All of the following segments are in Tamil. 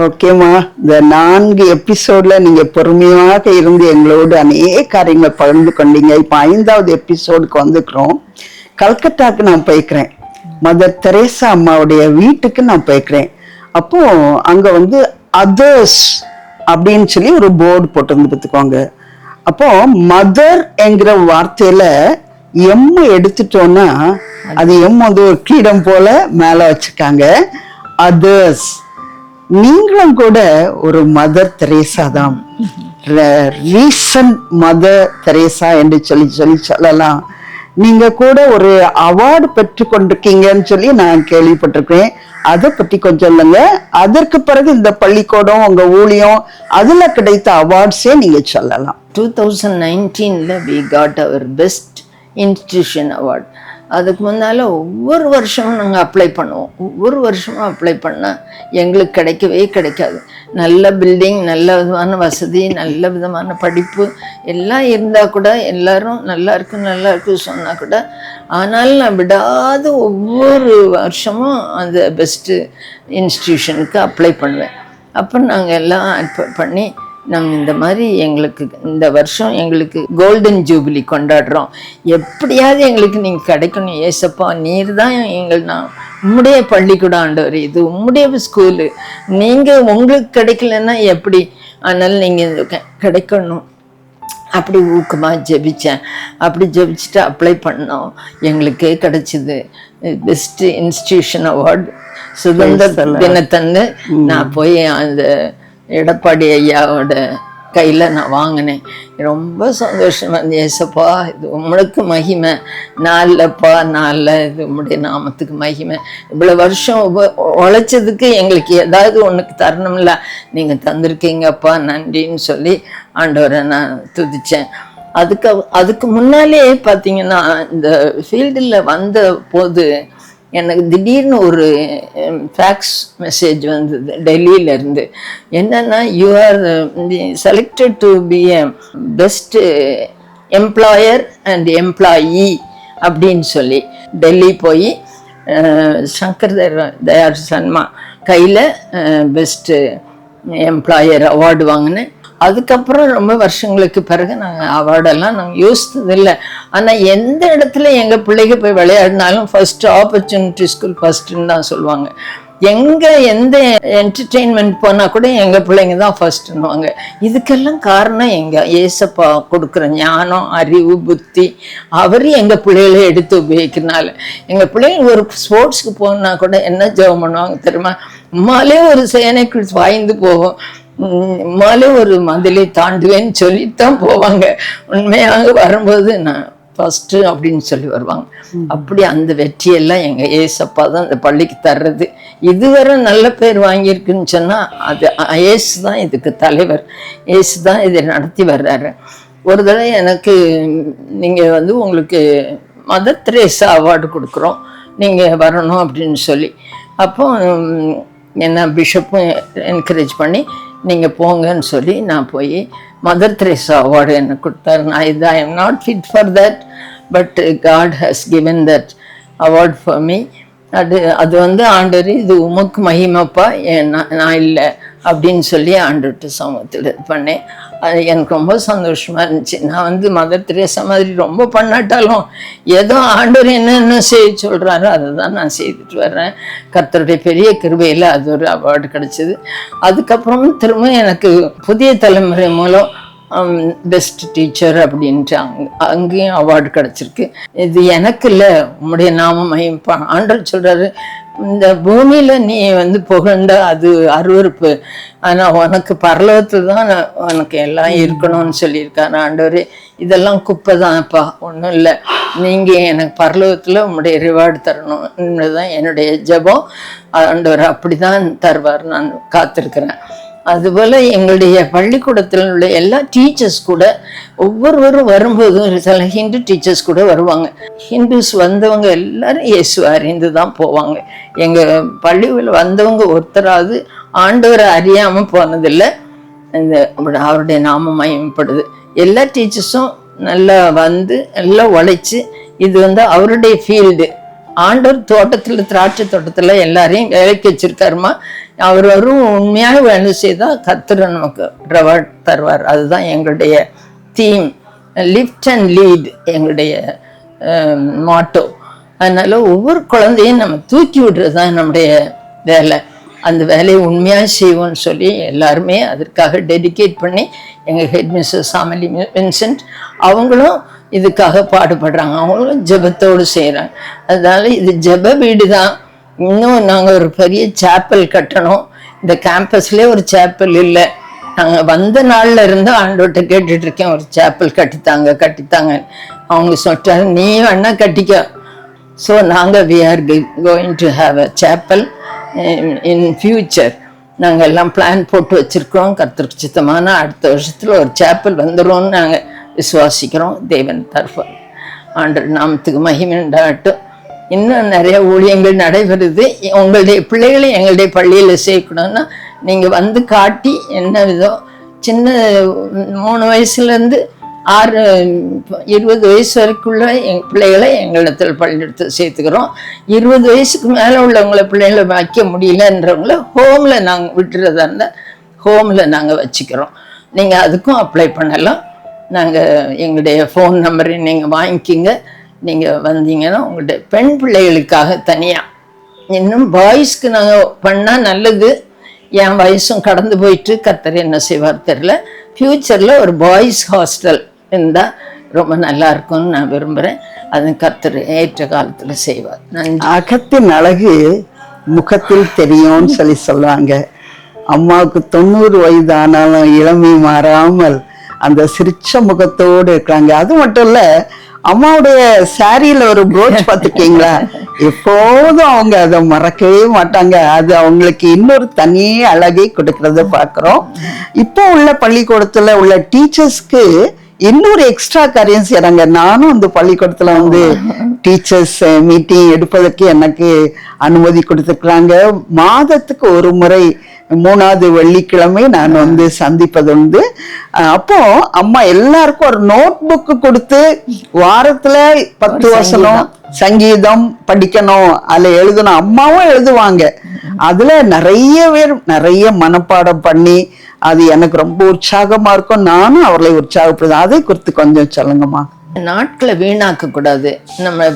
ஓகேம்மா, இந்த 4 எபிசோட்ல நீங்க பொறுமையாக இருந்து எங்களோடு அநேக காரியங்களை பகிர்ந்து கொண்டீங்க. இப்ப 5வது எபிசோடுக்கு வந்துக்கிறோம். கல்கட்டாக்கு நான் போய்க்கிறேன். மதர் தெரேசா அம்மாவுடைய வீட்டுக்கு நான் போய்க்கிறேன். அப்போ அங்க வந்து அதர்ஸ் அப்படின்னு சொல்லி ஒரு போர்டு போட்டு வந்து பார்த்துக்கோங்க. அப்போ மதர் என்கிற வார்த்தையில எம்ம எடுத்துட்டோம்னா அது வந்து ஒரு கிரீடம் போல மேல வச்சிருக்காங்க. அதர்ஸ், நீங்களும் கூட ஒரு மதர் தெரேசா தான். ரீசன்ட் மதர் தெரேசா என்று சொல்லலாம். நீங்க கூட ஒரு அவார்டு பெற்று கொண்டிருக்கீங்கன்னு சொல்லி நான் கேள்விப்பட்டிருக்கேன். அதை பற்றி கொஞ்சம் இல்லைங்க. அதற்கு பிறகு இந்த பள்ளிக்கூடம், உங்க ஊழியம், அதுல கிடைத்த அவார்ட்ஸே நீங்க சொல்லலாம். 2019 we got our best institution award. அதுக்கு முன்னால் ஒவ்வொரு வருஷமும் நாங்கள் அப்ளை பண்ணுவோம். ஒவ்வொரு வருஷமும் அப்ளை பண்ணால் எங்களுக்கு கிடைக்கவே கிடைக்காது. நல்ல பில்டிங், நல்ல விதமான வசதி, நல்ல விதமான படிப்பு எல்லாம் இருந்தால் கூட, எல்லாரும் நல்லா இருக்கு சொன்னால் கூட, ஆனாலும் நான் விடாது ஒவ்வொரு வருஷமும் அந்த பெஸ்ட்டு இன்ஸ்டிடியூஷனுக்கு அப்ளை பண்ணுவேன். அப்போ நாங்கள் எல்லாம் பண்ணி நாங்கள் இந்த மாதிரி எங்களுக்கு இந்த வருஷம் எங்களுக்கு கோல்டன் ஜூபிலி கொண்டாடுறோம், எப்படியாவது எங்களுக்கு நீங்கள் கிடைக்கணும் ஏசப்பா, நீர் தான் நான் உம்முடைய பள்ளிக்கூடம் ஆண்டவர், இது உம்முடைய ஸ்கூலு, நீங்கள் உங்களுக்கு கிடைக்கலன்னா எப்படி, அதனால் நீங்கள் கிடைக்கணும் அப்படி ஊக்கமாக ஜெபித்தேன். அப்படி ஜெபிச்சுட்டு அப்ளை பண்ணோம். எங்களுக்கே கிடச்சிது பெஸ்ட்டு இன்ஸ்டிடியூஷன் அவார்டு. சுதந்திர தினத்தன்று நான் போய் அந்த எடப்பாடி ஐயாவோட கையில் நான் வாங்கினேன். ரொம்ப சந்தோஷமாக இருந்தது. ஏசப்பா, இது உங்களுக்கு மகிமை, நாளில்ப்பா நாளில், இது உம்முடைய நாமத்துக்கு மகிமை, இவ்வளோ வருஷம் உழைச்சதுக்கு எங்களுக்கு ஏதாவது ஒன்றுக்கு தரணும்ல, நீங்கள் தந்திருக்கீங்கப்பா, நன்றின்னு சொல்லி ஆண்டவரை நான் துதித்தேன். அதுக்கு முன்னாலே பார்த்தீங்கன்னா, இந்த ஃபீல்டில் வந்த போது எனக்கு திடீர்னு ஒரு ஃபேக்ஸ் மெசேஜ் வந்தது டெல்லியிலேருந்து. என்னென்னா, you are selected to be a best employer and employee அப்படின்னு சொல்லி டெல்லி போய் சங்கர் தயாள் சர்மா கையில் பெஸ்ட்டு எம்ப்ளாயர் அவார்டு வாங்கினேன். அதுக்கப்புறம் ரொம்ப வருஷங்களுக்கு பிறகு நாங்கள் அவார்டெல்லாம் நாங்கள் யோசித்ததில்லை. ஆனால் எந்த இடத்துல எங்கள் பிள்ளைங்க போய் விளையாடினாலும் ஃபஸ்ட்டு ஆப்பர்ச்சுனிட்டி ஸ்கூல் ஃபஸ்ட்டுன்னு தான் சொல்லுவாங்க. எந்த என்டர்டெயின்மெண்ட் போனால் கூட எங்கள் பிள்ளைங்க தான் ஃபஸ்ட்டுன்னுவாங்க. இதுக்கெல்லாம் காரணம் எங்கள் ஏசப்பா கொடுக்குற ஞானம், அறிவு, புத்தி, அவர் எங்கள் பிள்ளைகளை எடுத்து உபயோகிக்கிறனால. எங்கள் பிள்ளைங்க ஒரு ஸ்போர்ட்ஸுக்கு போனா கூட என்ன ஜெபம் பண்ணுவாங்க தெரியுமா, உம்மாலே ஒரு சேனைக்குள் வாய்ந்து போகும், உம்மாலே ஒரு மதிலை தாண்டுவேன்னு சொல்லித்தான் போவாங்க. உண்மையாக வரும்போது நான் ஃபஸ்ட்டு அப்படின்னு சொல்லி வருவாங்க. அப்படி அந்த வெற்றியெல்லாம் எங்கள் ஏசப்பா தான் அந்த பள்ளிக்கு தர்றது. இதுவரை நல்ல பேர் வாங்கியிருக்குன்னு சொன்னால் அது ஏசு தான் இதுக்கு தலைவர், ஏசு தான் இதை நடத்தி வர்றாரு. ஒரு தடவை எனக்கு நீங்கள் உங்களுக்கு மதர் தெரேசா அவார்டு கொடுக்குறோம், நீங்கள் வரணும் அப்படின்னு சொல்லி, அப்போ என்ன பிஷப்பும் என்கரேஜ் பண்ணி நீங்கள் போங்கன்னு சொல்லி நான் போய் மதர் தெரேசா அவார்டு எனக்கு கொடுத்தாரு. நான் I am not fit for that, but God has given that award for me. அது ஆண்டவர், இது உமக்கு மகிமைப்பா, நான் இல்லை அப்படின்னு சொல்லி ஆண்டவர்கிட்ட சமூகத்தில் இது பண்ணேன். அது எனக்கு ரொம்ப சந்தோஷமாக இருந்துச்சு. நான் மதர் தெரேசா மாதிரி ரொம்ப பண்ணாட்டாலும் ஏதோ ஆண்டவர் என்னென்ன செய்ய சொல்கிறாரோ அதை தான் நான் செய்துட்டு வர்றேன். கர்த்தருடைய பெரிய கிருபையில் அது ஒரு அவார்டு கிடச்சிது. அதுக்கப்புறமும் திரும்ப எனக்கு புதிய தலைமுறை மூலம் பெஸ்ட் டீச்சர் அப்படின்ட்டு அங்கேயும் அவார்டு கிடச்சிருக்கு. இது எனக்கு இல்லை, உம்முடைய நாமம் மகிமைப்பா. ஆண்டவர் சொல்கிறாரு, இந்த பூமியில் நீ புகழ்ந்த அது அருவருப்பு, ஆனால் உனக்கு பரலோகத்தில் தான் உனக்கு எல்லாம் இருக்கணும்னு சொல்லியிருக்காரு ஆண்டவர். இதெல்லாம் குப்பை தான்ப்பா, ஒன்றும் இல்லை, நீங்கள் எனக்கு பரலோகத்தில் உங்களுடைய ரிவார்டு தரணும் தான் என்னுடைய ஜெபம். ஆண்டவர் அப்படி தான் தருவார், நான் காத்திருக்கிறேன். அதுபோல் எங்களுடைய பள்ளிக்கூடத்தில் உள்ள எல்லா டீச்சர்ஸ் கூட ஒவ்வொருவரும் வரும்போது சில ஹிந்து டீச்சர்ஸ் கூட வருவாங்க. ஹிந்துஸ் வந்தவங்க எல்லாரும் இயேசு அறிந்து தான் போவாங்க. எங்கள் பள்ளியில் வந்தவங்க ஒருத்தராவது ஆண்டவரை அறியாமல் போனதில்லை. அவருடைய நாமம் மகிமைப்படுது. எல்லா டீச்சர்ஸும் நல்லா நல்லா உழைச்சி, இது அவருடைய ஃபீல்டு. ஆண்டவர் தோட்டத்தில், திராட்சை தோட்டத்தில் எல்லாரையும் வேலைக்கு வச்சிருக்காருமா. அவரும் உண்மையாக வேலை செய்தால் கர்த்தர் நமக்கு ரிவார்ட் தருவார். அதுதான் எங்களுடைய தீம், லிஃப்ட் அண்ட் லீட் எங்களுடைய மாட்டோ. அதனால ஒவ்வொரு குழந்தையும் நம்ம தூக்கி விடுறது தான் நம்முடைய வேலை. அந்த வேலையை உண்மையாக செய்வோம்னு சொல்லி எல்லாருமே அதற்காக டெடிகேட் பண்ணி எங்கள் ஹெட் மிஸ்ஸஸ் சாமலி வின்சென்ட் அவங்களும் இதுக்காக பாடுபடுறாங்க. அவங்களும் ஜெபத்தோடு செய்கிறாங்க. அதனால இது ஜெப வீடு தான். இன்னும் நாங்கள் ஒரு பெரிய சேப்பல் கட்டணும். இந்த கேம்பஸ்லேயே ஒரு சேப்பல் இல்லை. நாங்கள் வந்த நாளில் இருந்து ஆண்டோட்ட கேட்டுட்டு இருக்கேன், ஒரு சேப்பல் கட்டித்தாங்க. அவங்க சொல்லிட்டாரு, நீ வேணா கட்டிக்க. ஸோ நாங்கள் we are going to have a chapel in future. நாங்கள் எல்லாம் பிளான் போட்டு வச்சுருக்கோம். கர்த்தருக்கு சித்தமான அடுத்த வருஷத்தில் ஒரு சேப்பல் வந்துடும்னு நாங்கள் விசுவாசிக்கிறோம். தேவன் தருவார். ஆண்டவர் நாமத்துக்கு மகிமை உண்டாகட்டும். இன்னும் நிறைய ஊழியங்கள் நடைபெறுது. உங்களுடைய பிள்ளைகளை எங்களுடைய பள்ளியில் சேர்க்கணும்னா நீங்கள் வந்து காட்டி என்ன விதம், சின்ன 3 வயசுலேருந்து 20 வயசு வரைக்குள்ள எங்கள் பிள்ளைகளை எங்களிடத்தில் பள்ளியிடத்தில் சேர்த்துக்கிறோம். 20 வயசுக்கு மேலே உள்ளவங்கள பிள்ளைகளை வைக்க முடியலன்றவங்கள ஹோமில் நாங்கள் விட்டுறதா இருந்தால் ஹோமில் நாங்கள் வச்சுக்கிறோம். நீங்கள் அதுக்கும் அப்ளை பண்ணலாம். நாங்கள் எங்களுடைய ஃபோன் நம்பரை நீங்கள் வாங்கிக்கிங்க. நீங்கள் வந்தீங்கன்னா உங்களுடைய பெண் பிள்ளைகளுக்காக தனியாக, இன்னும் பாய்ஸ்க்கு நாங்கள் பண்ணால் நல்லது. என் வயசும் கடந்து போயிட்டு கர்த்தர் என்ன செய்வார் தெரியல. ஃப்யூச்சரில் ஒரு பாய்ஸ் ஹாஸ்டல் இருந்தால் ரொம்ப நல்லா இருக்கும்னு நான் விரும்புகிறேன். அது கர்த்தர் ஏற்ற காலத்தில் செய்வார். நன்றி. அகத்தின் அழகு முகத்தில் தெரியும்னு சொல்லுவாங்க. அம்மாவுக்கு 90 வயது ஆனாலும் இளமை மாறாமல் அந்த சிரிச்ச முகத்தோடு இருக்கிறாங்க. அது மட்டும் இல்ல, அம்மாவுடைய சாரியில ஒரு ப்ரோச் பார்த்துருக்கீங்களா? எப்போதும் அவங்க அதை மறக்கவே மாட்டாங்க. அது அவங்களுக்கு இன்னொரு தனி அழகை கொடுக்கறத பார்க்குறோம். இப்போ உள்ள பள்ளிக்கூடத்துல உள்ள டீச்சர்ஸ்க்கு இன்னொரு எக்ஸ்ட்ரா காரியம் செய்யறாங்க. நானும் அந்த பள்ளிக்கூடத்துல வந்து டீச்சர்ஸ் மீட்டிங் எடுப்பதற்கு எனக்கு அனுமதி கொடுத்துருக்குறாங்க. மாதத்துக்கு ஒரு முறை 3வது வெள்ளிக்கிழமை நான் வந்து சந்திப்பது உண்டு. அப்போ அம்மா எல்லாருக்கும் ஒரு நோட் புக்கு கொடுத்து வாரத்துல 10 வசனம் சங்கீதம் படிக்கணும், அதுல எழுதணும். அம்மாவும் எழுதுவாங்க. அதுல நிறைய பேர் நிறைய மனப்பாடம் பண்ணி அது எனக்கு ரொம்ப உற்சாகமா இருக்கும். நானும் அவர்களை உற்சாகப்படுது. அதை குறித்து கொஞ்சம் சொல்லுங்கம்மா. நாட்களை வீணாக்க கூடாது. நம்ம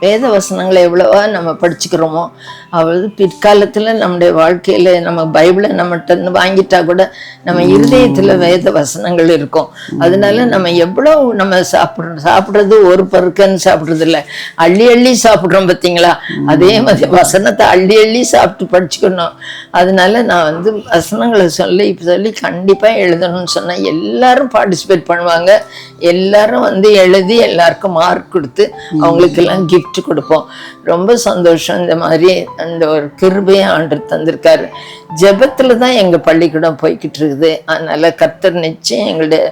வேத வசனங்களை எவ்வளவா நம்ம படிச்சுக்கிறோமோ அவ்வளவு பிற்காலத்தில் நம்முடைய வாழ்க்கையில நம்ம பைபிளை நம்மகிட்ட வாங்கிட்டா கூட நம்ம இருதயத்துல வேத வசனங்கள் இருக்கும். அதனால நம்ம எவ்வளவு நம்ம சாப்பிட்றது ஒரு பருக்கன்னு சாப்பிட்றது இல்லை, அள்ளி அள்ளி சாப்பிட்றோம் பார்த்தீங்களா? அதே மாதிரி வசனத்தை அள்ளி அள்ளி சாப்பிட்டு படிச்சுக்கணும். அதனால நான் வந்து வசனங்களை சொல்லி கண்டிப்பா எழுதணும்னு சொன்னா எல்லாரும் பார்ட்டிசிபேட் பண்ணுவாங்க. எல்லாரும் வந்து எழுதி எல்லாருக்கும் மார்க் கொடுத்து அவங்களுக்கெல்லாம் கிஃப்ட் கொடுப்போம். ரொம்ப சந்தோஷம். இந்த மாதிரி அந்த ஒரு கிருபையை ஆண்டவர் தந்திருக்காரு. ஜெபத்துல தான் எங்க பள்ளிக்கூடம் போய்கிட்டு இருக்குது. அதனால கர்த்தர் நிச்சயம் எங்களுடைய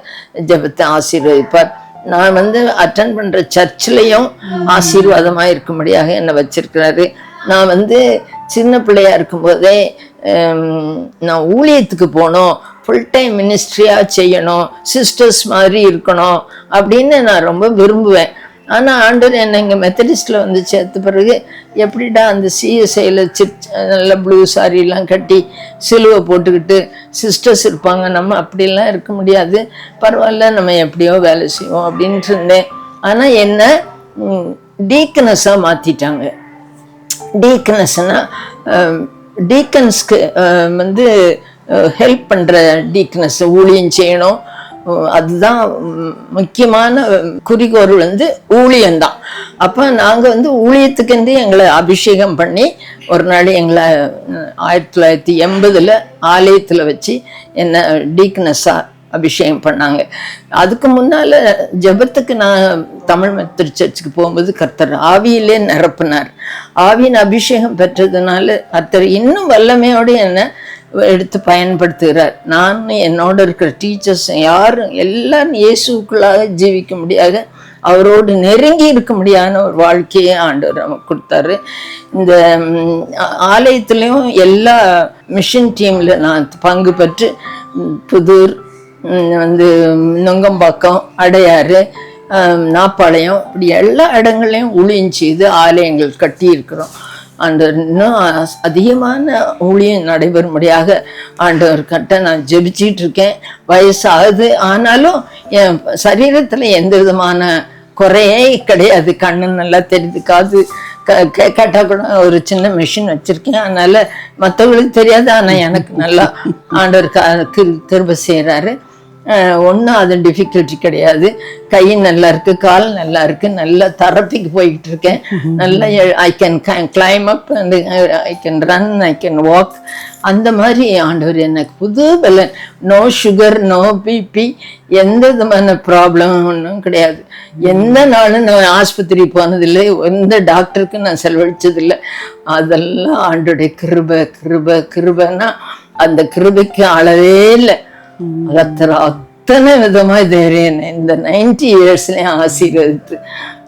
ஜெபத்தை ஆசீர்வதிப்பார். நான் வந்து அட்டென்ட் பண்ற சர்ச்சிலையும் ஆசீர்வாதமா இருக்கும்படியாக என்னை வச்சிருக்கிறாரு. நான் வந்து சின்ன பிள்ளையா இருக்கும்போதே நான் ஊழியத்துக்கு போனோம், ஃபுல் டைம் மினிஸ்ட்ரியாக செய்யணும், சிஸ்டர்ஸ் மாதிரி இருக்கணும் அப்படின்னு நான் ரொம்ப விரும்புவேன். ஆனால் ஆண்டவர் என்னை இங்கே மெத்தடிஸ்டில் வந்து சேர்த்த பிறகு எப்படிடா அந்த சிஎஸ்ஐயில் நல்ல ப்ளூ சாரிலாம் கட்டி சிலுவை போட்டுக்கிட்டு சிஸ்டர்ஸ் இருப்பாங்க, நம்ம அப்படிலாம் இருக்க முடியாது, பரவாயில்ல நம்ம எப்படியோ வேலை செய்வோம் அப்படின்ட்டு இருந்தேன். ஆனால் என்ன டீக்கனஸாக மாற்றிட்டாங்க. டீக்கனஸ்னா டீக்கன்ஸ்க்கு வந்து ஹெல்ப் பண்ணுற டீக்கனஸ், ஊழியம் செய்யணும். அதுதான் முக்கியமான குறிக்கோள் வந்து ஊழியம்தான். அப்போ நாங்கள் வந்து ஊழியத்துக்கு எங்களை அபிஷேகம் பண்ணி ஒரு நாள் எங்களை 1980 ஆலயத்தில் வச்சு என்ன டீக்கனஸாக அபிஷேகம் பண்ணாங்க. அதுக்கு முன்னால் ஜெபத்துக்கு நான் தமிழ் மெத்தடிஸ்ட் சர்ச்சுக்கு போகும்போது கர்த்தர் ஆவியிலே நிரப்பினார். ஆவியின் அபிஷேகம் பெற்றதுனால கர்த்தர் இன்னும் வல்லமையோடு என்ன எடுத்து பயன்படுத்துகிறார். நான் என்னோட இருக்கிற டீச்சர்ஸ் யாரும் எல்லாரும் இயேசுக்குள்ளாக ஜீவிக்க முடியாது, அவரோடு நெருங்கி இருக்க முடியாத ஒரு வாழ்க்கையை ஆண்டவர் நமக்கு கொடுத்தாரு. இந்த ஆலயத்துலேயும் எல்லா மிஷன் டீமில் நான் பங்கு பெற்று புதூர் வந்து நுங்கம்பாக்கம், அடையாறு, நாப்பாளையம் இப்படி எல்லா இடங்களையும் ஊழியம் செய்து ஆலயங்கள் கட்டி இருக்கிறோம். ஆண்டவர் இன்னும் அதிகமான ஊழியம் நடைபெறும்படியாக ஆண்டவர் கிட்ட நான் ஜெபிச்சிட்டு இருக்கேன். வயசாகுது, ஆனாலும் என் சரீரத்துல எந்த விதமான குறையே கிடையாது. கண்ணு நல்லா தெரியுது, காது கேட்டா கூட ஒரு சின்ன மிஷின் வச்சிருக்கேன், அதனால மற்றவங்களுக்கு தெரியாது, ஆனா எனக்கு நல்லா ஆண்டவர் கிருபை செய்யறாரு. ஒன்றும் அது டிஃபிகல்ட்டி கிடையாது. கை நல்லா இருக்கு, கால் நல்லா இருக்கு, நல்ல தெரப்பிக்கு போய்கிட்டு இருக்கேன். நல்லா I can claim up and I can run, I can walk. அந்த மாதிரி ஆண்டவர் எனக்கு புது பலன். நோ சுகர், நோ பிபி, எந்த விதமான ப்ராப்ளம் ஒன்றும் கிடையாது. எந்த நாளும் நான் ஆஸ்பத்திரி போனதில்லை, எந்த டாக்டருக்கு நான் செலவழிச்சதில்லை. அதெல்லாம் ஆண்டோடைய கிருபை கிருபை கிருபைன்னா அந்த கிருபைக்கு அளவே இல்லை. அத்தனை விதமா தைரியம் இந்த 90 இயர்ஸ்லயும் ஆசீர்வதித்து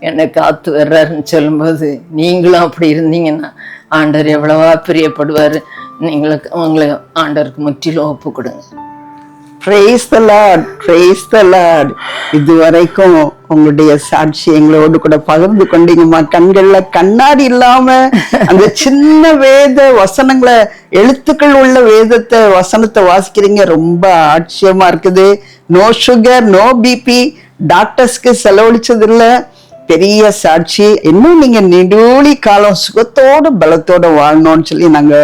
என்னை காத்து வர்றாருன்னு சொல்லும்போது, நீங்களும் அப்படி இருந்தீங்கன்னா ஆண்டவர் எவ்வளவா பிரியப்படுவாரு. நீங்களுக்கு உங்களை ஆண்டவருக்கு முற்றிலும் ஒப்பு கொடுங்க. Praise the Lord, praise the Lord. இதுவரைக்கும் உங்களுடைய சாட்சி எங்களோடு கூட பகிர்ந்து கொண்டீங்கம்மா. கண்கள்ல கண்ணாடி இல்லாம அந்த சின்ன வேத வசனங்களை, எழுத்துக்கள் உள்ள வேதத்தை வசனத்தை வாசிக்கிறீங்க. ரொம்ப ஆச்சரியமா இருக்குது. நோ சுகர், நோ பிபி, டாக்டர்ஸ்க்கு செலவழிச்சது இல்ல. பெரிய சாட்சி. இன்னும் நீங்க நெடுவழி காலம் சுகத்தோடு பலத்தோட வாழணும்னு சொல்லி நாங்க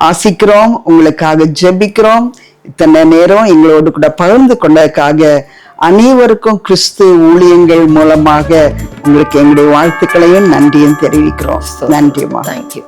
ஆசிக்கிறோம். உங்களுக்காக ஜெபிக்கிறோம். இத்தனை நேரம் எங்களோடு கூட பகிர்ந்து கொண்டதுக்காக அனைவருக்கும் கிறிஸ்து ஊழியங்கள் மூலமாக உங்களுக்கு எங்களுடைய வாழ்த்துக்களையும் நன்றியும் தெரிவிக்கிறோம். நன்றிமா. தேங்க்யூ.